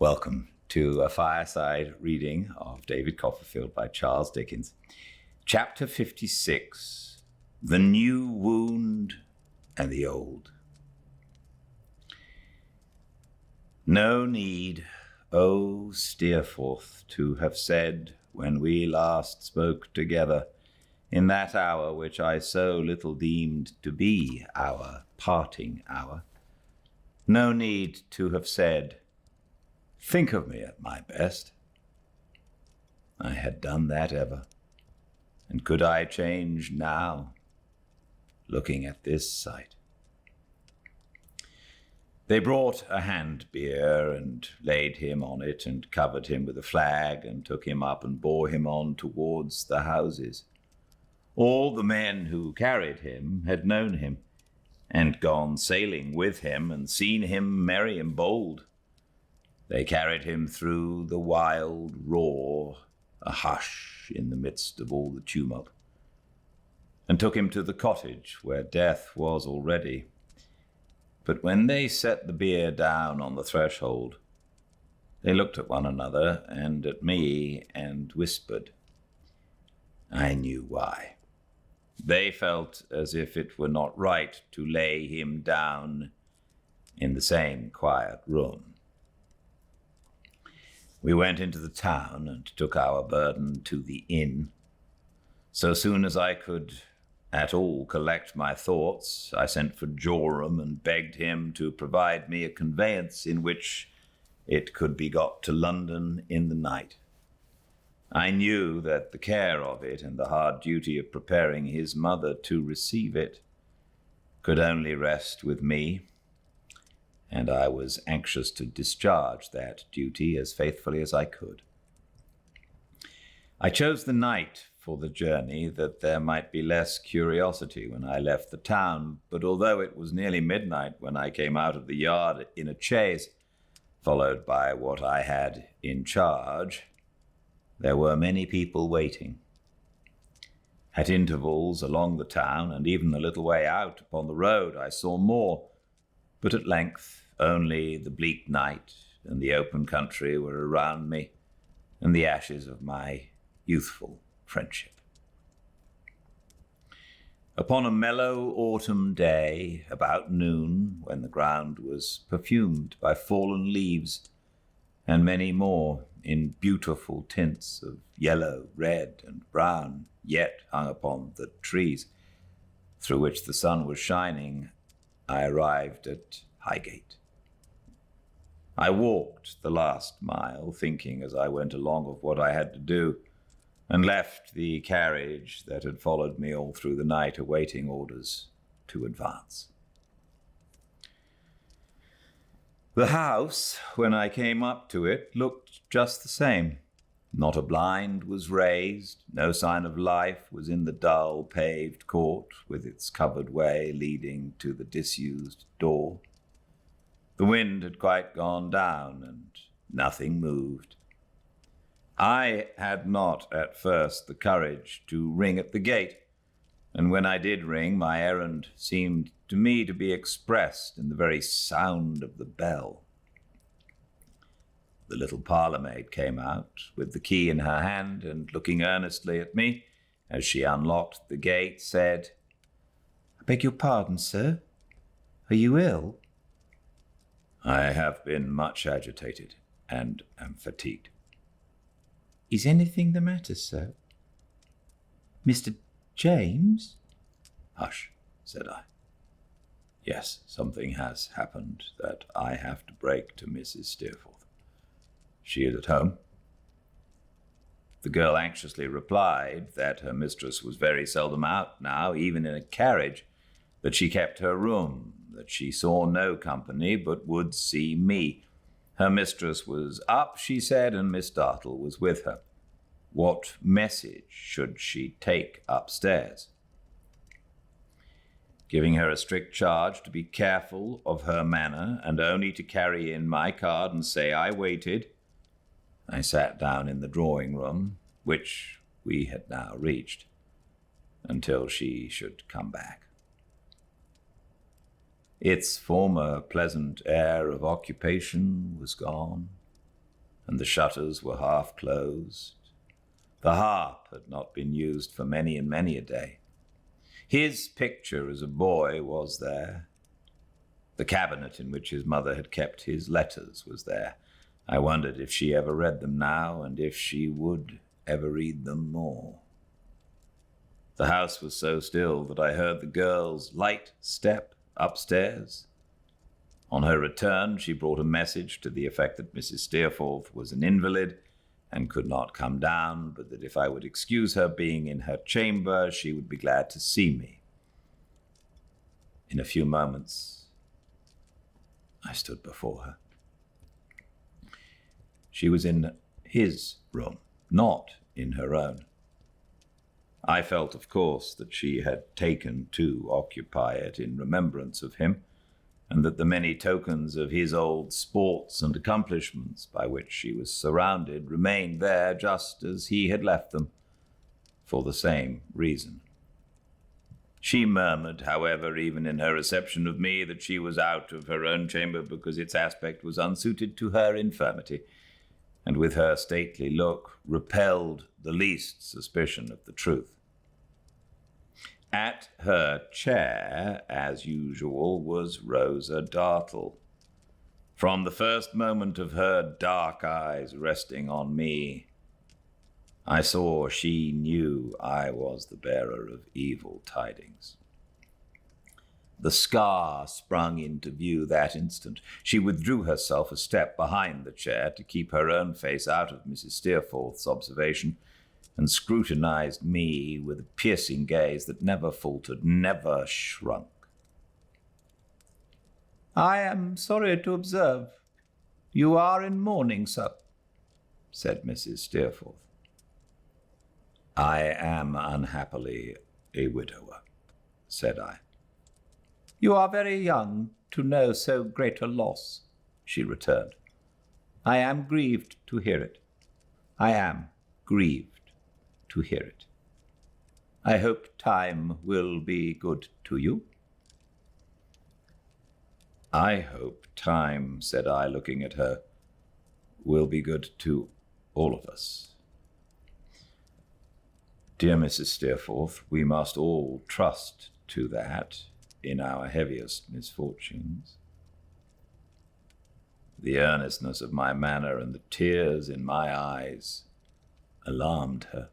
Welcome to a Fireside Reading of David Copperfield by Charles Dickens. Chapter 56, The New Wound and the Old. No need, O Steerforth, to have said when we last spoke together, in that hour which I so little deemed to be our parting hour, no need to have said, think of me at my best. I had done that ever, and could I change now, looking at this sight? They brought a hand bier and laid him on it and covered him with a flag and took him up and bore him on towards the houses. All the men who carried him had known him and gone sailing with him and seen him merry and bold. They carried him through the wild roar, a hush in the midst of all the tumult, and took him to the cottage where death was already. But when they set the bier down on the threshold, they looked at one another and at me and whispered. I knew why. They felt as if it were not right to lay him down in the same quiet room. We went into the town and took our burden to the inn. So soon as I could at all collect my thoughts, I sent for Joram and begged him to provide me a conveyance in which it could be got to London in the night. I knew that the care of it and the hard duty of preparing his mother to receive it could only rest with me, and I was anxious to discharge that duty as faithfully as I could. I chose the night for the journey that there might be less curiosity when I left the town, but although it was nearly midnight when I came out of the yard in a chaise, followed by what I had in charge, there were many people waiting. At intervals along the town, and even a little way out upon the road, I saw more, but at length only the bleak night and the open country were around me, and the ashes of my youthful friendship. Upon a mellow autumn day, about noon, when the ground was perfumed by fallen leaves, and many more in beautiful tints of yellow, red, and brown yet hung upon the trees, through which the sun was shining, I arrived at Highgate. I walked the last mile, thinking as I went along of what I had to do, and left the carriage that had followed me all through the night awaiting orders to advance. The house, when I came up to it, looked just the same. Not a blind was raised, no sign of life was in the dull paved court with its covered way leading to the disused door. The wind had quite gone down, and nothing moved. I had not at first the courage to ring at the gate, and when I did ring, my errand seemed to me to be expressed in the very sound of the bell. The little parlour-maid came out with the key in her hand, and looking earnestly at me as she unlocked the gate, said, I beg your pardon, sir. Are you ill? I have been much agitated and am fatigued. Is anything the matter, sir? Mr. James? Hush, said I. Yes, something has happened that I have to break to Mrs. Steerforth. She is at home? The girl anxiously replied that her mistress was very seldom out now, even in a carriage, that she kept her room, that she saw no company, but would see me. Her mistress was up, she said, and Miss Dartle was with her. What message should she take upstairs? Giving her a strict charge to be careful of her manner, and only to carry in my card and say I waited, I sat down in the drawing-room, which we had now reached, until she should come back. Its former pleasant air of occupation was gone, and the shutters were half closed. The harp had not been used for many and many a day. His picture as a boy was there. The cabinet in which his mother had kept his letters was there. I wondered if she ever read them now, and if she would ever read them more. The house was so still that I heard the girl's light step upstairs. On her return, she brought a message to the effect that Mrs. Steerforth was an invalid and could not come down, but that if I would excuse her being in her chamber, she would be glad to see me. In a few moments, I stood before her. She was in his room, not in her own. I felt, of course, that she had taken to occupy it in remembrance of him, and that the many tokens of his old sports and accomplishments by which she was surrounded remained there just as he had left them, for the same reason. She murmured, however, even in her reception of me, that she was out of her own chamber because its aspect was unsuited to her infirmity, and with her stately look repelled the least suspicion of the truth. At her chair, as usual, was Rosa Dartle. From the first moment of her dark eyes resting on me, I saw she knew I was the bearer of evil tidings. The scar sprung into view that instant. She withdrew herself a step behind the chair to keep her own face out of Mrs. Steerforth's observation, and scrutinized me with a piercing gaze that never faltered, never shrunk. "I am sorry to observe you are in mourning, sir," said Mrs. Steerforth. "I am unhappily a widower," said I. "You are very young to know so great a loss," she returned. "I am grieved to hear it. I am grieved to hear it. I hope time will be good to you." "I hope time," said I, looking at her, "will be good to all of us. Dear Mrs. Steerforth, we must all trust to that in our heaviest misfortunes." The earnestness of my manner and the tears in my eyes alarmed her.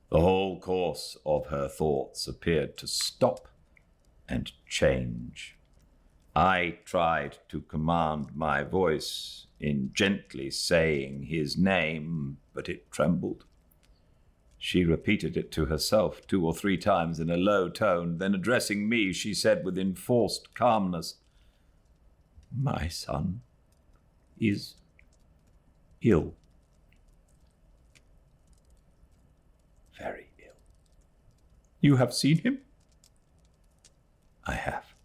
The whole course of her thoughts appeared to stop and change. I tried to command my voice in gently saying his name, but it trembled. She repeated it to herself 2 or 3 times in a low tone. Then, addressing me, she said with enforced calmness, "My son is ill. Very ill." "You have seen him?" "I have."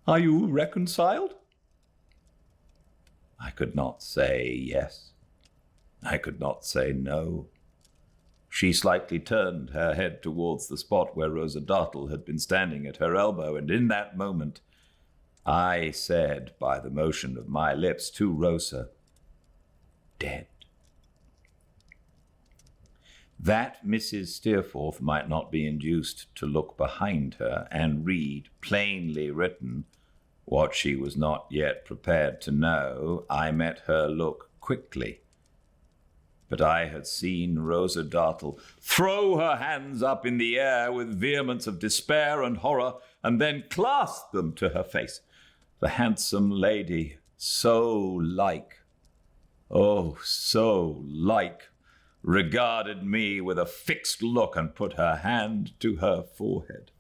"Are you reconciled?" I could not say yes. I could not say no. She slightly turned her head towards the spot where Rosa Dartle had been standing at her elbow, and in that moment I said, by the motion of my lips, to Rosa, "Dead." That Mrs. Steerforth might not be induced to look behind her and read, plainly written, what she was not yet prepared to know, I met her look quickly. But I had seen Rosa Dartle throw her hands up in the air with vehemence of despair and horror, and then clasp them to her face. The handsome lady, so like, oh, so like, regarded me with a fixed look and put her hand to her forehead.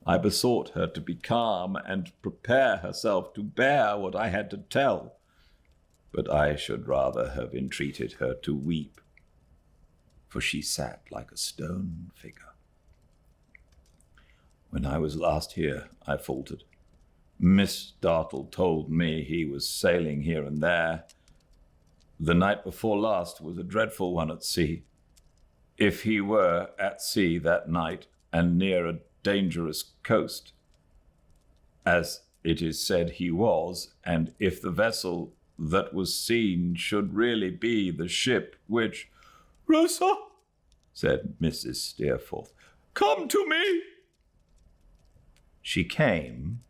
I besought her to be calm and prepare herself to bear what I had to tell, but I should rather have entreated her to weep, for she sat like a stone figure. "When I was last here," I faltered, "Miss Dartle told me he was sailing here and there. The night before last was a dreadful one at sea. If he were at sea that night and near a dangerous coast, as it is said he was, and if the vessel that was seen should really be the ship which... "Rosa," said Mrs. Steerforth, "come to me." She came,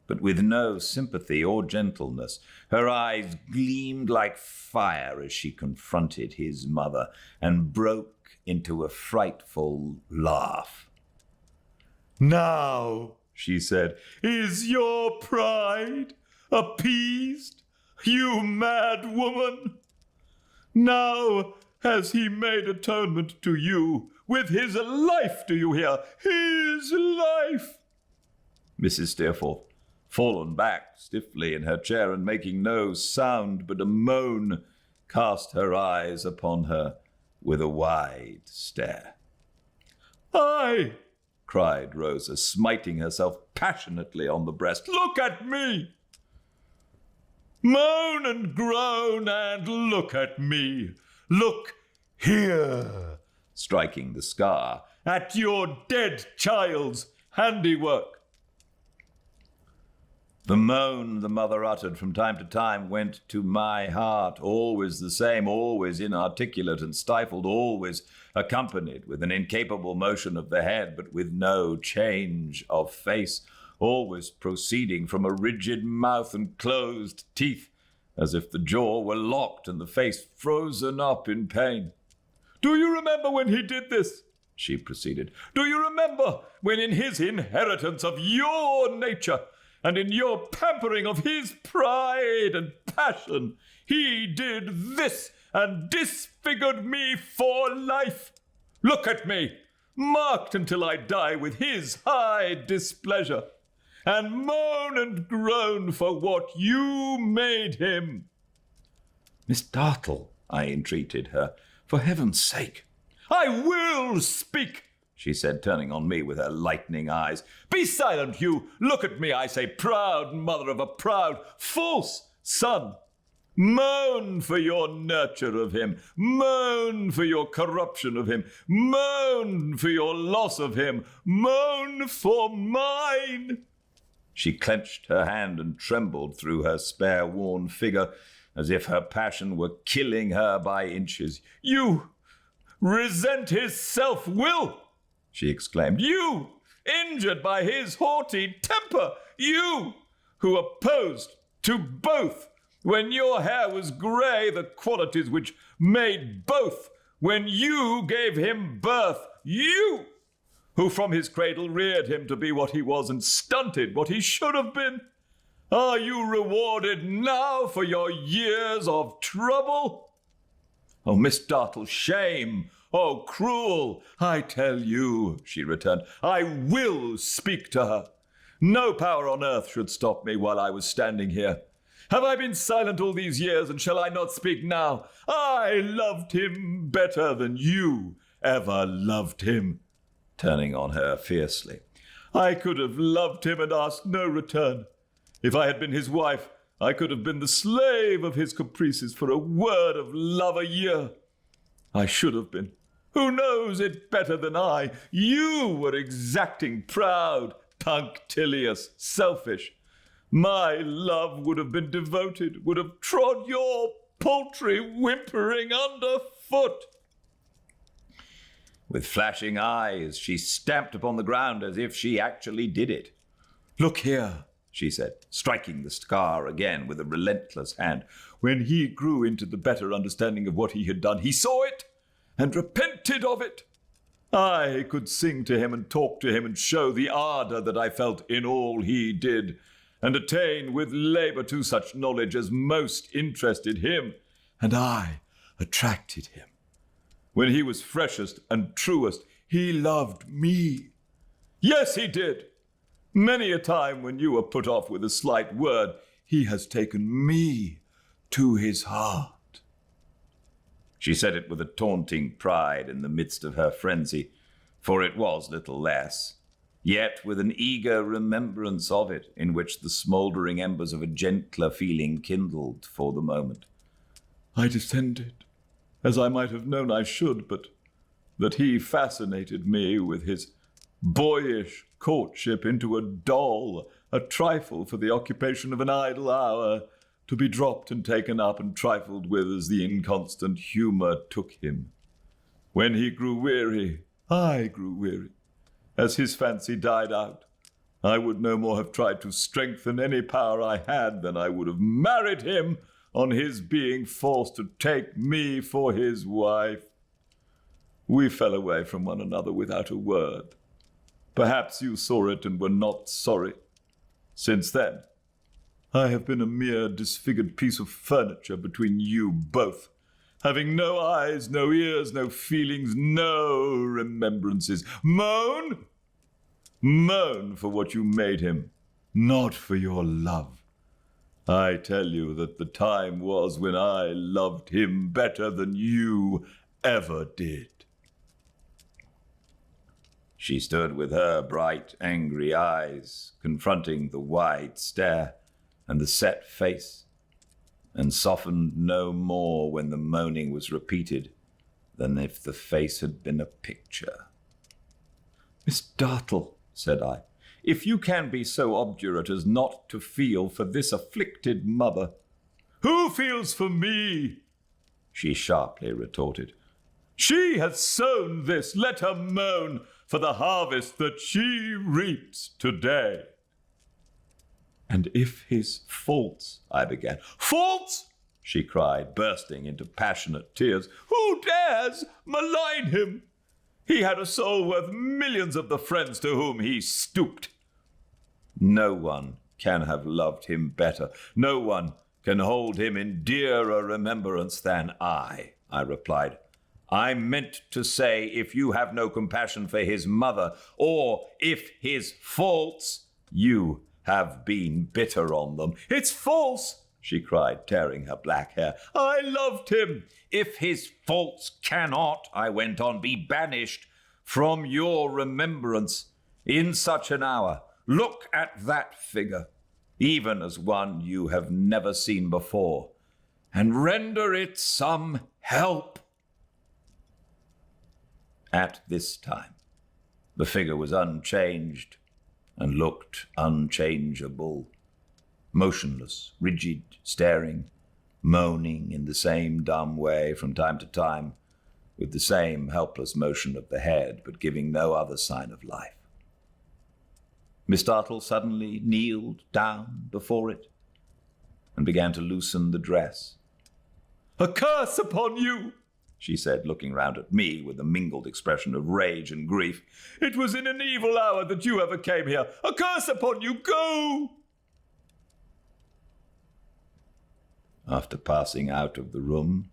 but with no sympathy or gentleness. Her eyes gleamed like fire as she confronted his mother and broke into a frightful laugh. "Now," she said, "is your pride appeased, you mad woman? Now has he made atonement to you with his life, do you hear? His life!" Mrs. Steerforth, fallen back stiffly in her chair and making no sound but a moan, cast her eyes upon her with a wide stare. "Aye," cried Rosa, smiting herself passionately on the breast, "look at me! Moan and groan and look at me! Look here," striking the scar, "at your dead child's handiwork." The moan the mother uttered from time to time went to my heart, always the same, always inarticulate and stifled, always accompanied with an incapable motion of the head, but with no change of face, always proceeding from a rigid mouth and closed teeth, as if the jaw were locked and the face frozen up in pain. "Do you remember when he did this?" she proceeded. "Do you remember when in his inheritance of your nature and in your pampering of his pride and passion, he did this and disfigured me for life? Look at me, marked until I die with his high displeasure, and moan and groan for what you made him." "Miss Dartle," I entreated her, "for heaven's sake." "I will speak," she said, turning on me with her lightning eyes. "Be silent, you! Look at me, I say, proud mother of a proud, false son! Moan for your nurture of him. Moan for your corruption of him. Moan for your loss of him. Moan for mine!" She clenched her hand and trembled through her spare, worn figure, as if her passion were killing her by inches. "You resent his self-will!" she exclaimed. "You, injured by his haughty temper! You, who opposed to both, when your hair was grey, the qualities which made both, when you gave him birth! You, who from his cradle reared him to be what he was and stunted what he should have been! Are you rewarded now for your years of trouble? Oh, Miss Dartle, shame! Oh, cruel! I tell you," she returned, "I will speak to her. No power on earth should stop me while I was standing here. Have I been silent all these years, and shall I not speak now? I loved him better than you ever loved him," turning on her fiercely. "I could have loved him and asked no return. If I had been his wife, I could have been the slave of his caprices for a word of love a year. I should have been. Who knows it better than I? You were exacting, proud, punctilious, selfish. My love would have been devoted, would have trod your paltry whimpering underfoot." With flashing eyes, she stamped upon the ground as if she actually did it. "Look here," she said, striking the scar again with a relentless hand. "When he grew into the better understanding of what he had done, he saw it and repented of it. I could sing to him and talk to him and show the ardour that I felt in all he did, and attain with labour to such knowledge as most interested him, and I attracted him. When he was freshest and truest, he loved me. Yes, he did. Many a time when you were put off with a slight word, he has taken me to his heart." She said it with a taunting pride in the midst of her frenzy, for it was little less, yet with an eager remembrance of it, in which the smouldering embers of a gentler feeling kindled for the moment. "I descended, as I might have known I should, but that he fascinated me with his boyish courtship into a doll, a trifle for the occupation of an idle hour, to be dropped and taken up and trifled with as the inconstant humour took him. When he grew weary, I grew weary. As his fancy died out, I would no more have tried to strengthen any power I had than I would have married him on his being forced to take me for his wife. We fell away from one another without a word. Perhaps you saw it and were not sorry. Since then, I have been a mere disfigured piece of furniture between you both, having no eyes, no ears, no feelings, no remembrances. Moan? Moan for what you made him, not for your love. I tell you that the time was when I loved him better than you ever did. She stood with her bright, angry eyes, confronting the wide stare and the set face, and softened no more when the moaning was repeated than if the face had been a picture. Miss Dartle, said I, if you can be so obdurate as not to feel for this afflicted mother. Who feels for me? She sharply retorted. She has sown this, let her moan for the harvest that she reaps today. And if his faults, I began. Faults? She cried, bursting into passionate tears. Who dares malign him? He had a soul worth millions of the friends to whom he stooped. No one can have loved him better. No one can hold him in dearer remembrance than I replied. I meant to say, if you have no compassion for his mother, or if his faults, you have been bitter on them. It's false, she cried, tearing her black hair. I loved him. If his faults cannot, I went on, be banished from your remembrance in such an hour, look at that figure, even as one you have never seen before, and render it some help. At this time, the figure was unchanged and looked unchangeable, motionless, rigid, staring, moaning in the same dumb way from time to time, with the same helpless motion of the head, but giving no other sign of life. Miss Dartle suddenly kneeled down before it and began to loosen the dress. A curse upon you! She said, looking round at me with a mingled expression of rage and grief. It was in an evil hour that you ever came here. A curse upon you! Go! After passing out of the room,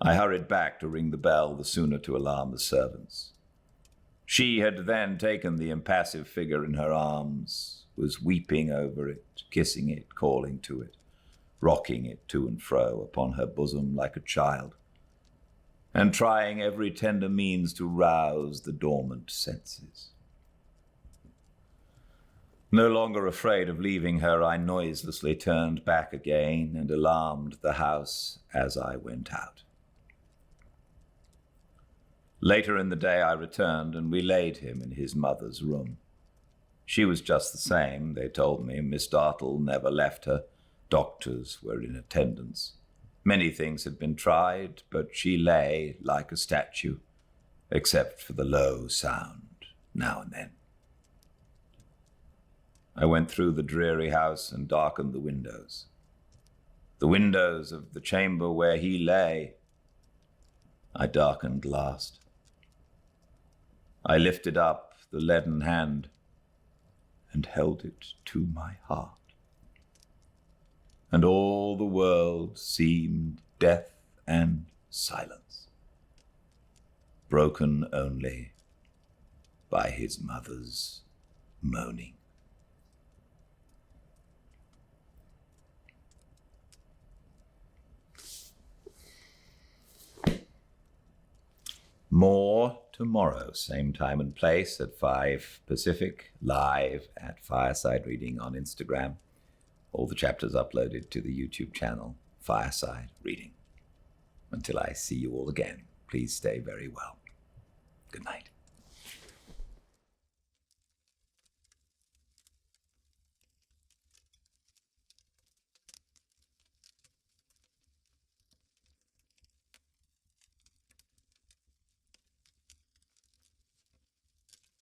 I hurried back to ring the bell, the sooner to alarm the servants. She had then taken the impassive figure in her arms, was weeping over it, kissing it, calling to it, rocking it to and fro upon her bosom like a child, and trying every tender means to rouse the dormant senses. No longer afraid of leaving her, I noiselessly turned back again and alarmed the house as I went out. Later in the day I returned, and we laid him in his mother's room. She was just the same, they told me. Miss Dartle never left her. Doctors were in attendance. Many things had been tried, but she lay like a statue, except for the low sound now and then. I went through the dreary house and darkened the windows. The windows of the chamber where he lay, I darkened last. I lifted up the leaden hand and held it to my heart. And all the world seemed death and silence, broken only by his mother's moaning. More tomorrow, same time and place at 5 Pacific, live at Fireside Reading on Instagram. All the chapters uploaded to the YouTube channel, Fireside Reading. Until I see you all again, please stay very well. Good night.